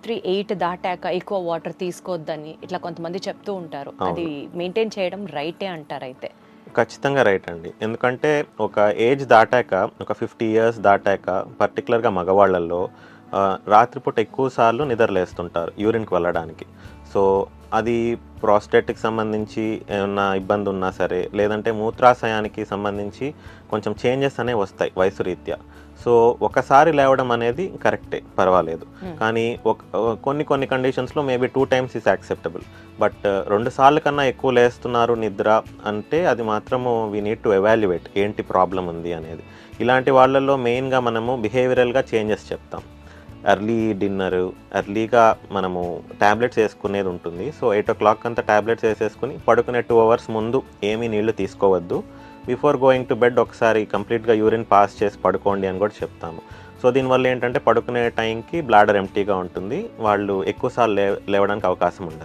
రాత్రి 8 దాటాక ఎక్కువ వాటర్ తీసుకోవద్దని ఇట్లా కొంతమంది చెప్తూ ఉంటారు. అది అవును. మెయింటైన్ చేయడం రైటే అంటారైతే? ఖచ్చితంగా రైట్ అండి. ఎందుకంటే ఒక ఏజ్ దాటాక, ఒక 50 ఇయర్స్ దాటాక పర్టిక్యులర్‌గా మగవాళ్ళల్లో రాత్రిపూట ఎక్కువ సార్లు నిద్రలేస్తుంటారు యూరిన్‌కి వెళ్ళడానికి. సో, అది ప్రోస్టేట్‌కి సంబంధించి ఏమన్నా ఇబ్బంది ఉన్నా సరే, లేదంటే మూత్రాశయానికి సంబంధించి కొంచెం చేంజెస్ అనేవి వస్తాయి వయసు రీత్యా. సో, ఒకసారి లేవడం అనేది కరెక్టే, పర్వాలేదు. కానీ కొన్ని కొన్ని కండిషన్స్‌లో maybe 2 times is acceptable. But 2 సార్లు కన్నా ఎక్కువ లేస్తున్నారు నిద్ర అంటే అది మాత్రము వీ నీడ్ టు ఎవాల్యుయేట్ ఏంటి ప్రాబ్లం ఉంది అనేది. ఇలాంటి వాళ్ళల్లో మెయిన్‌గా మనము బిహేవియరల్‌గా చేంజెస్ చెప్తాం. ఎర్లీ డిన్నరు, ఎర్లీగా మనము టాబ్లెట్స్ వేసుకునేది ఉంటుంది. సో 8:00 అంతా టాబ్లెట్స్ వేసేసుకుని పడుకునే 2 అవర్స్ ముందు ఏమీ నీళ్లు తీసుకోవద్దు. బిఫోర్ గోయింగ్ టు బెడ్ ఒకసారి కంప్లీట్‌గా యూరిన్ పాస్ చేసి పడుకోండి అని కూడా చెప్తాము. సో దీనివల్ల ఏంటంటే పడుకునే టైంకి బ్లాడర్ ఎంప్టీగా ఉంటుంది. వాళ్ళు ఎక్కువ సార్లు లేవడానికి అవకాశం ఉండదు.